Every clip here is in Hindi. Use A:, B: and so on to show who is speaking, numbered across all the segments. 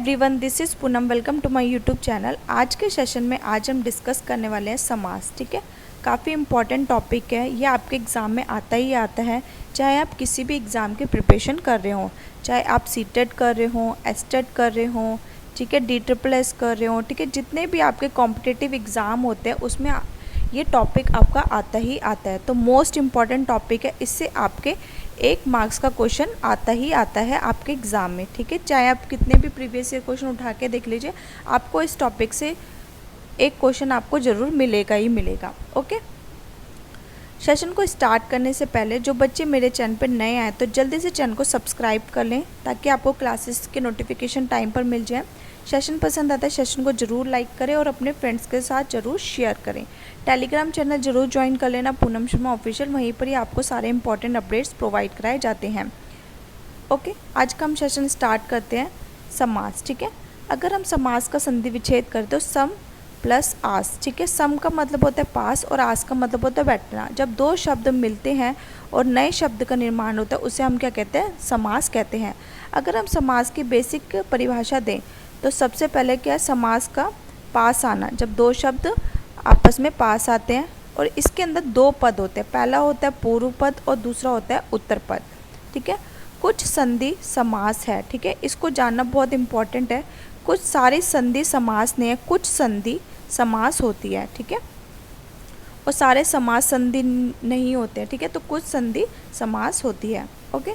A: Everyone, this is Poonam. Welcome to my YouTube channel. आज के सेशन में आज हम डिस्कस करने वाले हैं समास। ठीक है, काफ़ी इंपॉर्टेंट टॉपिक है। ये आपके एग्ज़ाम में आता ही आता है, चाहे आप किसी भी एग्ज़ाम की प्रिपरेशन कर रहे हो, चाहे आप सीटेट कर रहे हो, एसटेट कर रहे हो, ठीक है, DSSS कर रहे हो, ठीक है, जितने भी आपके कॉम्पिटिटिव एग्ज़ाम होते हैं उसमें ये टॉपिक आपका आता ही आता है। तो मोस्ट इम्पॉर्टेंट टॉपिक है, इससे आपके 1 मार्क्स का क्वेश्चन आता ही आता है आपके एग्ज़ाम में। ठीक है, चाहे आप कितने भी प्रीवियस ईयर क्वेश्चन उठा के देख लीजिए, आपको इस टॉपिक से एक क्वेश्चन आपको ज़रूर मिलेगा ही मिलेगा। ओके, सेशन को स्टार्ट करने से पहले जो बच्चे मेरे चैनल पर नए आए तो जल्दी से चैनल को सब्सक्राइब कर लें ताकि आपको क्लासेस के नोटिफिकेशन टाइम पर मिल जाए। सेशन पसंद आता है सेशन को ज़रूर लाइक करें और अपने फ्रेंड्स के साथ ज़रूर शेयर करें। टेलीग्राम चैनल ज़रूर ज्वाइन कर लेना, पूनम शर्मा ऑफिशियल, वहीं पर ही आपको सारे इंपॉर्टेंट अपडेट्स प्रोवाइड कराए जाते हैं। ओके, आज का हम सेशन स्टार्ट करते हैं समास। ठीक है, अगर हम समास का संधि विच्छेद करें तो सम प्लस आस। ठीक है, सम का मतलब होता है पास और आस का मतलब होता है बैठना। जब दो शब्द मिलते हैं और नए शब्द का निर्माण होता है उसे हम क्या कहते हैं? समास कहते हैं। अगर हम समास की बेसिक परिभाषा दें तो सबसे पहले क्या है? समास का पास आना। जब दो शब्द आपस में पास आते हैं और इसके अंदर 2 पद होते हैं, पहला होता है पूर्व पद और दूसरा होता है उत्तर पद। ठीक है, कुछ संधि समास है। ठीक है, इसको जानना बहुत इंपॉर्टेंट है। कुछ सारी संधि समास नहीं है, कुछ संधि समास होती है। ठीक है, और सारे समास संधि नहीं होते हैं। ठीक है, तो कुछ संधि समास होती है। ओके,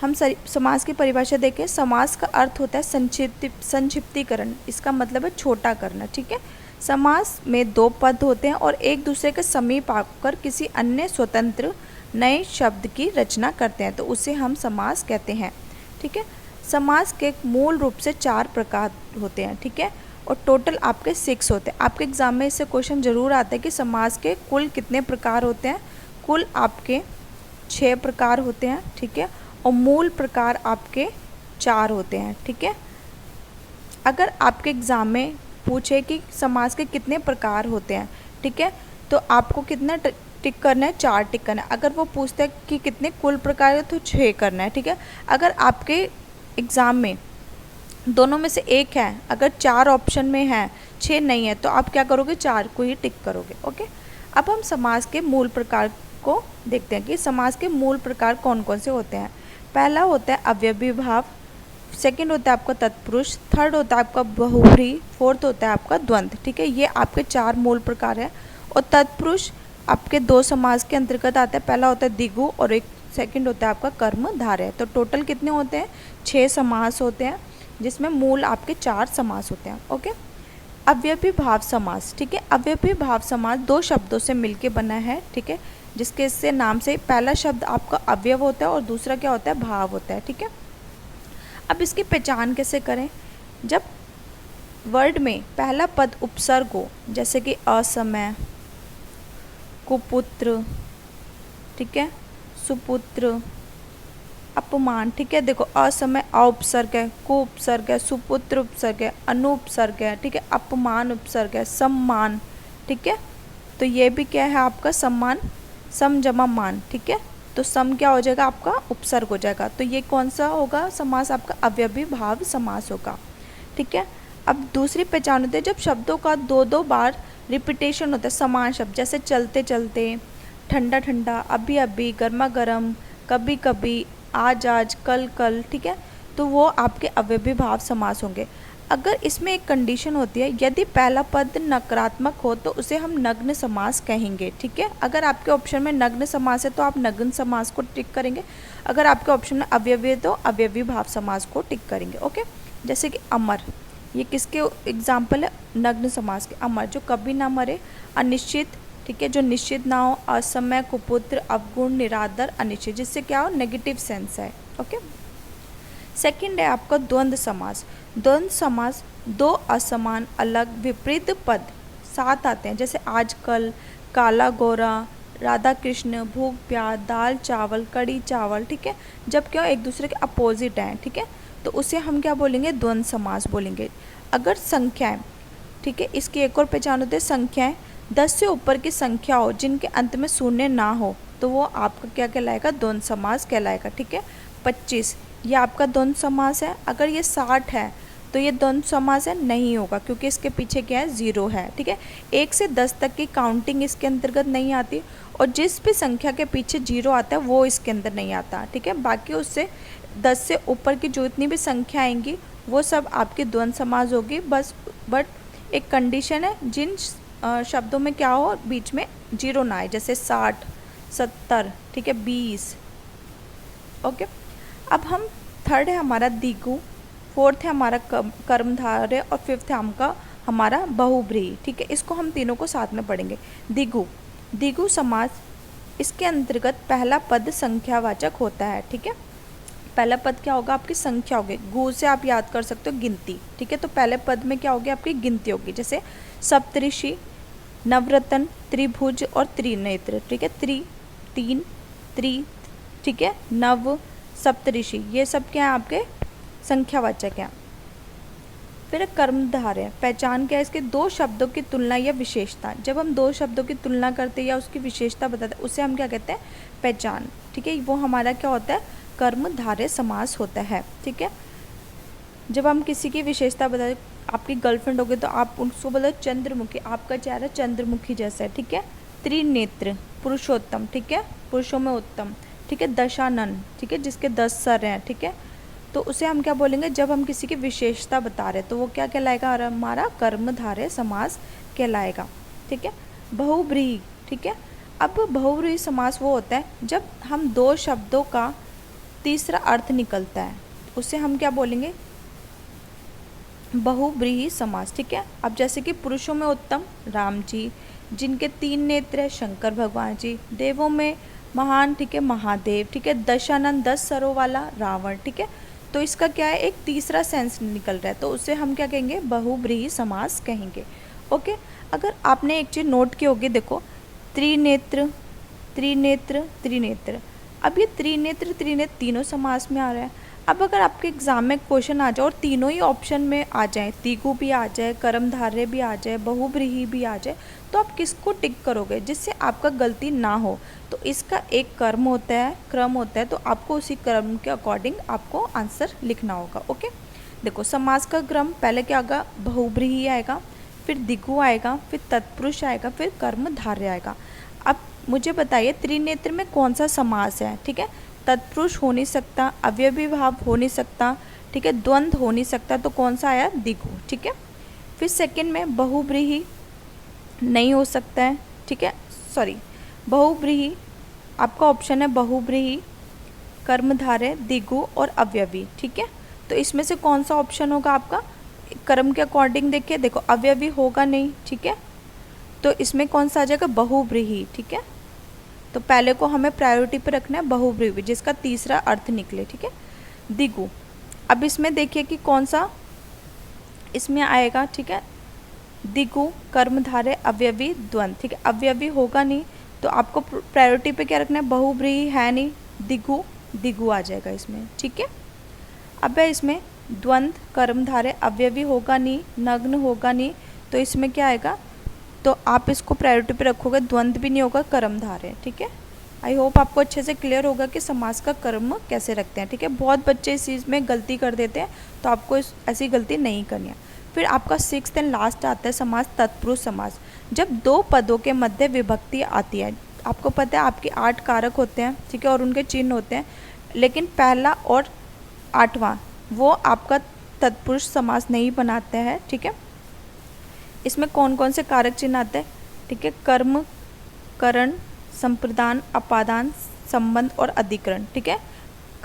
A: हम समास की परिभाषा देखें। समास का अर्थ होता है संक्षिप्तीकरण। इसका मतलब है छोटा करना। ठीक है, समास में 2 पद होते हैं और एक दूसरे के समीप आकर किसी अन्य स्वतंत्र नए शब्द की रचना करते हैं तो उसे हम समास कहते हैं। ठीक है, समास के मूल रूप से 4 प्रकार होते हैं। ठीक है, और टोटल आपके 6 होते हैं। आपके एग्जाम में इससे क्वेश्चन ज़रूर आता है कि समास के कुल कितने प्रकार होते हैं। कुल आपके 6 प्रकार होते हैं। ठीक है, और मूल प्रकार आपके 4 होते हैं। ठीक है, अगर आपके एग्ज़ाम में पूछे कि समास के कितने प्रकार होते हैं, ठीक है, तो आपको कितना टिक करना है? 4 टिक करना है। अगर वो पूछते हैं कि कितने कुल प्रकार है तो 6 करना है। ठीक है, अगर आपके एग्ज़ाम में दोनों में से एक है, अगर 4 ऑप्शन में है, 6 नहीं है, तो आप क्या करोगे? 4 को ही टिक करोगे। ओके, अब हम समास के मूल प्रकार को देखते हैं कि समास के मूल प्रकार कौन कौन से होते हैं। पहला होता है अवयवी भाव, सेकंड होता है आपका तत्पुरुष, थर्ड होता है आपका बहुव्रीहि, फोर्थ होता है आपका द्वंद्व। ठीक है, ये आपके 4 मूल प्रकार है। और तत्पुरुष आपके 2 समास के अंतर्गत आता है। पहला होता है द्विगु और एक सेकंड होता है आपका कर्मधारय। तो टोटल कितने होते हैं? 6 समास होते हैं, जिसमें मूल आपके 4 समास होते हैं। ओके, अवयवी भाव समास। ठीक है, अवयवी भाव समास 2 शब्दों से मिलके बना है। ठीक है, जिसके इससे नाम से पहला शब्द आपका अवयव होता है और दूसरा क्या होता है? भाव होता है। ठीक है, अब इसकी पहचान कैसे करें? जब वर्ड में पहला पद उपसर्ग हो, जैसे कि असमय, कुपुत्र, ठीक है, सुपुत्र, अपमान। ठीक है, देखो असमय उपसर्ग है, कु उपसर्ग है, सुपुत्र उपसर्ग है, अनुपसर्ग है, ठीक है, अपमान उपसर्ग है, सम्मान। ठीक है, तो ये भी क्या है आपका? सम्मान, सम जमा मान। ठीक है, तो सम क्या हो जाएगा? आपका उपसर्ग हो जाएगा। तो ये कौन सा होगा समास? आपका अवयवी भाव समास होगा। ठीक है, अब दूसरी पहचान होती है जब शब्दों का 2 बार रिपीटेशन होता है, समान शब्द, जैसे चलते चलते, ठंडा ठंडा, अभी अभी, गर्मा गर्म, कभी कभी, आज आज, कल कल। ठीक है, तो वो आपके अवयवी भाव समास होंगे। अगर इसमें एक कंडीशन होती है, यदि पहला पद नकारात्मक हो तो उसे हम नग्न समास कहेंगे। ठीक है, अगर आपके ऑप्शन में नग्न समास है तो आप नग्न समास को टिक करेंगे। अगर आपके ऑप्शन में अवयवी है तो अवयवी भाव समास को टिक करेंगे। ओके, जैसे कि अमर, ये किसके एग्जाम्पल है? नग्न समास के। अमर जो कभी ना मरे, अनिश्चित, ठीक है, जो निश्चित ना हो, असमय, कुपुत्र, अवगुण, निरादर, अनिश्चित, जिससे क्या हो? नेगेटिव सेंस है। ओके, सेकंड है आपका द्वंद्व समास। द्वंद्व समास 2 असमान अलग विपरीत पद साथ आते हैं, जैसे आजकल, काला गोरा, राधा कृष्ण, भूख प्यार, दाल चावल, कड़ी चावल। ठीक है, जब क्या एक दूसरे के अपोजिट हैं, ठीक है, तो उसे हम क्या बोलेंगे? द्वंद्व समास बोलेंगे। अगर संख्याएं, ठीक है, इसकी एक और पहचान होती है, संख्याएं 10 से ऊपर की संख्या हो जिनके अंत में शून्य ना हो तो वो आपका क्या कहलाएगा? द्वंद्व समास कहलाएगा। ठीक है, 25, ये आपका द्वंद्व समास है। अगर ये 60 है तो ये द्वंद्व समास है, नहीं होगा क्योंकि इसके पीछे क्या है, 0 है। ठीक है, 1 से 10 तक की काउंटिंग इसके अंतर्गत नहीं आती, और जिस भी संख्या के पीछे 0 आता है वो इसके अंदर नहीं आता। ठीक है, बाकी उससे 10 से ऊपर की जो इतनी भी संख्या आएंगी वो सब आपकी द्वंद्व समास होगी। बस बट एक कंडीशन है, जिन शब्दों में क्या हो, बीच में 0 ना आए, जैसे 60, 70, ठीक है, 20। ओके, अब हम थर्ड है हमारा दिगु, फोर्थ है हमारा कर्मधारय, और फिफ्थ है हमारा बहुब्रीहि। ठीक है, इसको हम तीनों को साथ में पढ़ेंगे। दिगु, दिगु समास, इसके अंतर्गत पहला पद संख्यावाचक होता है। ठीक है, पहला पद क्या होगा, आपकी संख्या होगी। गु से आप याद कर सकते हो गिनती। ठीक है, तो पहले पद में क्या होगी, आपकी गिनती होगी। जैसे सप्तऋषि, नवरत्न, त्रिभुज और त्रिनेत्र। ठीक है, तीन, त्रि, ठीक है, नव, सप्तऋषि, ये सब क्या है, आपके संख्यावाचक हैं। फिर कर्मधारय, पहचान क्या है इसके, दो शब्दों की तुलना या विशेषता। जब हम दो शब्दों की तुलना करते हैं या उसकी विशेषता बताते हैं, उसे हम क्या कहते हैं, पहचान। ठीक है, वो हमारा क्या होता है, कर्मधारय समास होता है। ठीक है, जब हम किसी की विशेषता बताते, आपकी गर्लफ्रेंड होगी तो आप उसको बोलो चंद्रमुखी, आपका चेहरा चंद्रमुखी जैसा है। ठीक है, त्रिनेत्र, पुरुषोत्तम, ठीक है, पुरुषों में उत्तम। ठीक है, दशानन, ठीक है, जिसके 10 सर हैं। ठीक है, तो उसे हम क्या बोलेंगे, जब हम किसी की विशेषता बता रहे तो वो क्या कहलाएगा, और हमारा कर्मधारय समास कहलाएगा। ठीक है, बहुब्रीहि, ठीक है, अब बहुब्रीहि समास वो होता है जब हम दो शब्दों का तीसरा अर्थ निकलता है, उसे हम क्या बोलेंगे, बहुब्रीहि समास। ठीक है, अब जैसे कि पुरुषों में उत्तम राम जी, जिनके 3 नेत्र है शंकर भगवान जी, देवों में महान, ठीक है, महादेव। ठीक है, दशानन, 10 सरों वाला रावण। ठीक है, तो इसका क्या है, एक तीसरा सेंस निकल रहा है, तो उसे हम क्या कहेंगे, बहुब्रीहि समास कहेंगे। ओके, अगर आपने एक चीज़ नोट की होगी, देखो, त्रिनेत्र, त्रिनेत्र, त्रिनेत्र, अब ये त्रिनेत्र त्रिनेत्र तीनों समास में आ रहा है। अब अगर आपके एग्जाम में क्वेश्चन आ जाए और तीनों ही ऑप्शन में आ जाए, दिगु भी आ जाए, कर्मधारय भी आ जाए, बहुब्रीहि भी आ जाए, तो आप किसको टिक करोगे जिससे आपका गलती ना हो। तो इसका एक क्रम होता है, तो आपको उसी क्रम के अकॉर्डिंग आपको आंसर लिखना होगा। ओके, देखो, समास का क्रम पहले क्या होगा, बहुब्रीहि आएगा, फिर दिगु आएगा, फिर तत्पुरुष आएगा, फिर कर्मधारय आएगा। अब मुझे बताइए त्रिनेत्र में कौन सा समास है। ठीक है, तत्पुरुष हो नहीं सकता, अव्ययी भाव हो नहीं सकता, ठीक है, द्वंद्व हो नहीं सकता, तो कौन सा आया, दिगु। ठीक है, फिर सेकंड में बहुब्रीहि नहीं हो सकता है। ठीक है, सॉरी, बहुब्रीहि आपका ऑप्शन है, बहुब्रीहि, कर्मधारय, दिगु और अव्ययी। ठीक है, तो इसमें से कौन सा ऑप्शन होगा आपका, कर्म के अकॉर्डिंग देखिए, देखो अव्ययी होगा नहीं। ठीक है, तो इसमें कौन सा आ जाएगा, बहुब्रीहि। ठीक है, तो पहले को हमें प्रायोरिटी पे रखना है, बहुब्रीहि, जिसका तीसरा अर्थ निकले। ठीक है, दिगु, अब इसमें देखिए कि कौन सा इसमें आएगा। ठीक है, दिगु, कर्मधारय, अव्ययी, द्वंद्व। ठीक है, अव्ययी होगा नहीं, तो आपको प्रायोरिटी पे क्या रखना है, बहुब्रीहि है नहीं, दिगु, दिगु आ जाएगा इसमें। ठीक है, अब है इसमें द्वंद्व, कर्मधारय, अव्ययी होगा नहीं, नग्न होगा नहीं, तो इसमें क्या आएगा, तो आप इसको प्रायोरिटी पे रखोगे, द्वंद्व भी नहीं होगा, कर्मधारय। ठीक है, आई होप आपको अच्छे से क्लियर होगा कि समास का कर्म कैसे रखते हैं। ठीक है, बहुत बच्चे इस चीज़ में गलती कर देते हैं, तो आपको ऐसी गलती नहीं करनी है। फिर आपका 6th एंड लास्ट आता है समास, तत्पुरुष समास, जब दो पदों के मध्य विभक्ति आती है। आपको पता है आपके 8 कारक होते हैं, ठीक है, और उनके चिन्ह होते हैं, लेकिन पहला और 8वां वो आपका तत्पुरुष समास नहीं बनाते हैं। ठीक है, इसमें कौन कौन से कारक चिन्ह आते हैं, ठीक है, कर्म, करण, संप्रदान, अपादान, संबंध और अधिकरण। ठीक है,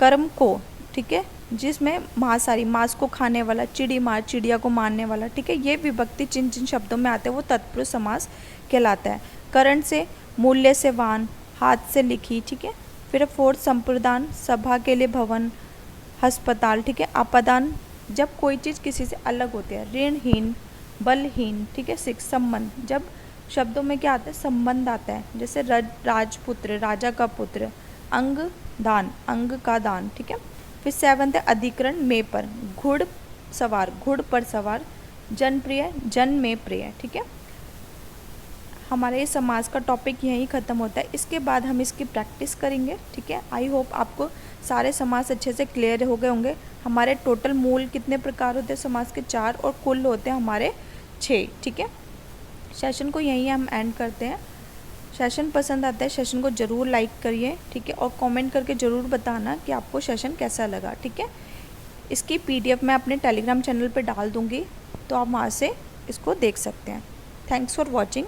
A: कर्म को, ठीक है, जिसमें मांसाहारी, मांस को खाने वाला, चिड़ी मार, चिड़िया को मारने वाला। ठीक है, ये विभक्ति जिन जिन शब्दों में आते हैं वो तत्पुरुष समास कहलाता है। करण से मूल्य से वाहन, हाथ से लिखी। ठीक है, फिर 4th संप्रदान, सभा के लिए भवन, अस्पताल। ठीक है, अपादान, जब कोई चीज़ किसी से अलग होती है, ऋणहीन, बलहीन। ठीक है, 6 संबंध, जब शब्दों में क्या आता है, संबंध आता है, जैसे राजपुत्र, राजा का पुत्र, अंग दान, अंग का दान। ठीक है, फिर 7th है अधिकरण, में पर, घुड़ सवार, घुड़ पर सवार, जनप्रिय, जन में प्रिय। ठीक है, हमारे ये समास का टॉपिक यहीं ख़त्म होता है। इसके बाद हम इसकी प्रैक्टिस करेंगे, ठीक है। आई होप आपको सारे समास अच्छे से क्लियर हो गए होंगे। हमारे टोटल मूल कितने प्रकार होते हैं समास के? 4, और कुल होते हैं हमारे 6, ठीक है। सेशन को यहीं हम एंड करते हैं। सेशन पसंद आता है, सेशन को ज़रूर लाइक करिए, ठीक है, और कमेंट करके ज़रूर बताना कि आपको सेशन कैसा लगा, ठीक है। इसकी PDF मैं अपने टेलीग्राम चैनल पे डाल दूँगी, तो आप वहाँ से इसको देख सकते हैं। Thanks for watching.